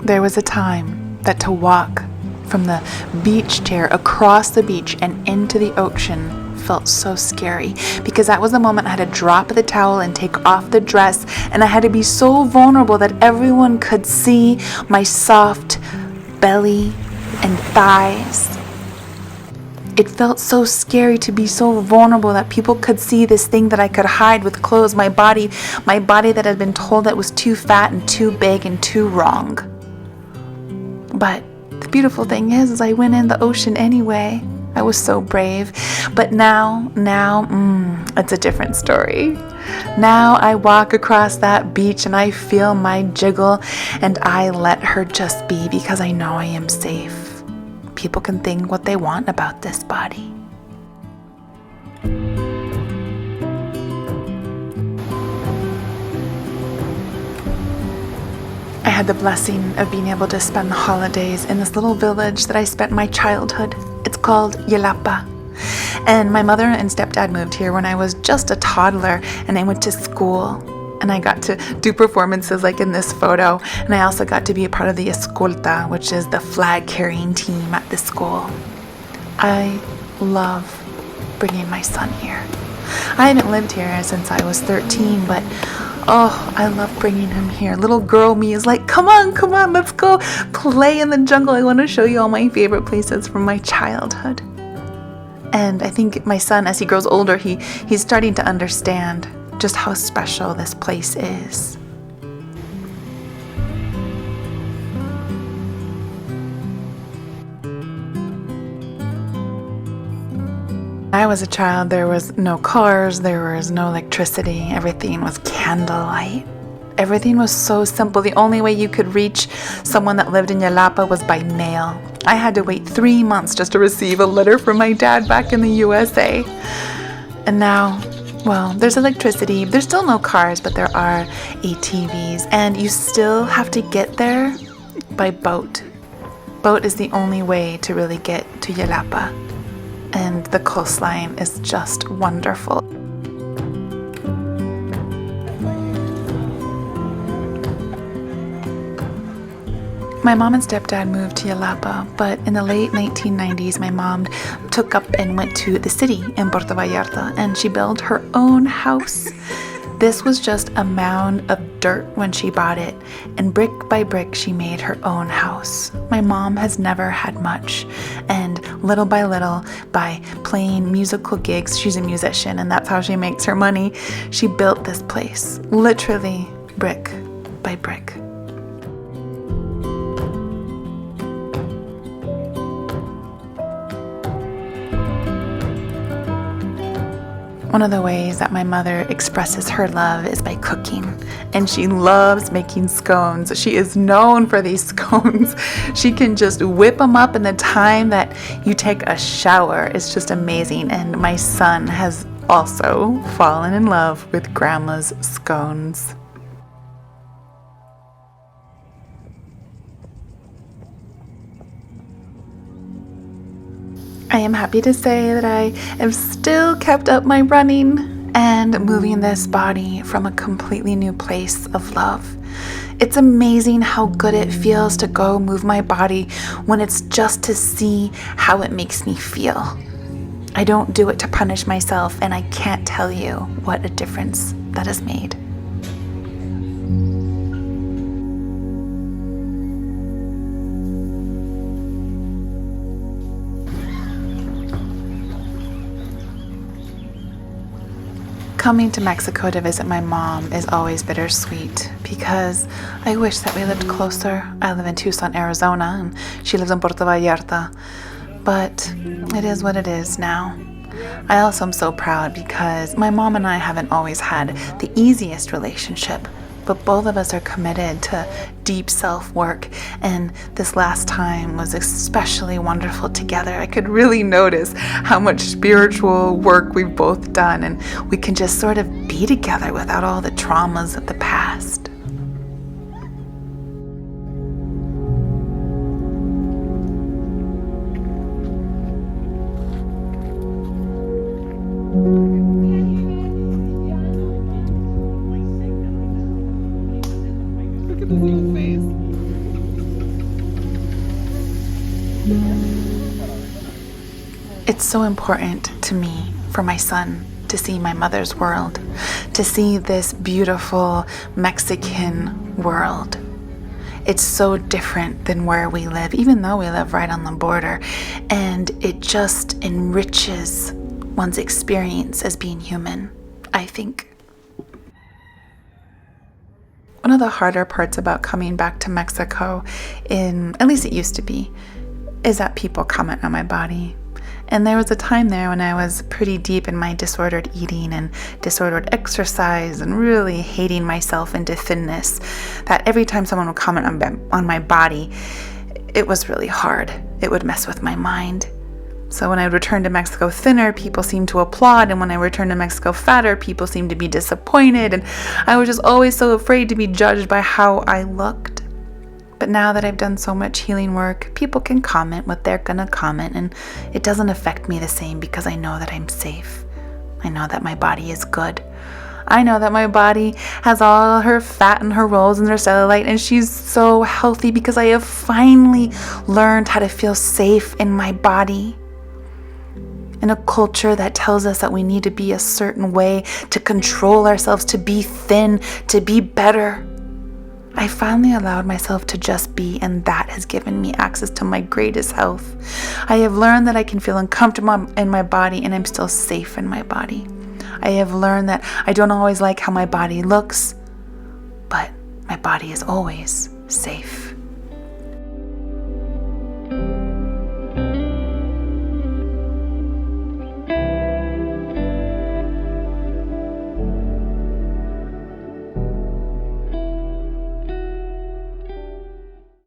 There was a time that to walk from the beach chair across the beach and into the ocean felt so scary, because that was the moment I had to drop the towel and take off the dress, and I had to be so vulnerable that everyone could see my soft belly and thighs. It felt so scary to be so vulnerable that people could see this thing that I could hide with clothes, my body that had been told that was too fat and too big and too wrong. But the beautiful thing is I went in the ocean anyway. I was so brave. But now, it's a different story. Now I walk across that beach and I feel my jiggle, and I let her just be, because I know I am safe. People can think what they want about this body. I had the blessing of being able to spend the holidays in this little village that I spent my childhood. It's called Yelapa. And my mother and stepdad moved here when I was just a toddler, and I went to school. And I got to do performances like in this photo. And I also got to be a part of the escolta, which is the flag carrying team at the school. I love bringing my son here. I haven't lived here since I was 13, but I love bringing him here. Little girl me is like, come on, let's go play in the jungle. I want to show you all my favorite places from my childhood. And I think my son, as he grows older, he's starting to understand just how special this place is. When I was a child, there was no cars, there was no electricity, everything was candlelight. Everything was so simple. The only way you could reach someone that lived in Yelapa was by mail. I had to wait 3 months just to receive a letter from my dad back in the USA. And now, well, there's electricity. There's still no cars, but there are ATVs, and you still have to get there by boat. Boat is the only way to really get to Yelapa, and the coastline is just wonderful. My mom and stepdad moved to Yelapa, but in the late 1990s, my mom took up and went to the city in Puerto Vallarta, and she built her own house. This was just a mound of dirt when she bought it, and brick by brick, she made her own house. My mom has never had much, and little by little, by playing musical gigs, she's a musician, and that's how she makes her money, she built this place, literally brick by brick. One of the ways that my mother expresses her love is by cooking, and she loves making scones. She is known for these scones. She can just whip them up in the time that you take a shower. It's just amazing, and my son has also fallen in love with Grandma's scones. I am happy to say that I have still kept up my running and moving this body from a completely new place of love. It's amazing how good it feels to go move my body when it's just to see how it makes me feel. I don't do it to punish myself, and I can't tell you what a difference that has made. Coming to Mexico to visit my mom is always bittersweet, because I wish that we lived closer. I live in Tucson, Arizona, and she lives in Puerto Vallarta, but it is what it is now. I also am so proud because my mom and I haven't always had the easiest relationship, but both of us are committed to deep self-work, and this last time was especially wonderful together. I could really notice how much spiritual work we've both done, and we can just sort of be together without all the traumas of the past. Look at the new face. It's so important to me for my son to see my mother's world, to see this beautiful Mexican world. It's so different than where we live, even though we live right on the border, and it just enriches one's experience as being human, I think. One of the harder parts about coming back to Mexico, at least it used to be, is that people comment on my body. And there was a time there when I was pretty deep in my disordered eating and disordered exercise and really hating myself into thinness, that every time someone would comment on my body, it was really hard. It would mess with my mind. So when I would return to Mexico thinner, people seemed to applaud, and when I returned to Mexico fatter, people seemed to be disappointed, and I was just always so afraid to be judged by how I looked. But now that I've done so much healing work, people can comment what they're gonna comment, and it doesn't affect me the same because I know that I'm safe. I know that my body is good. I know that my body has all her fat and her rolls and her cellulite, and she's so healthy because I have finally learned how to feel safe in my body. In a culture that tells us that we need to be a certain way to control ourselves, to be thin, to be better, I finally allowed myself to just be, and that has given me access to my greatest health. I have learned that I can feel uncomfortable in my body and I'm still safe in my body. I have learned that I don't always like how my body looks, but my body is always safe.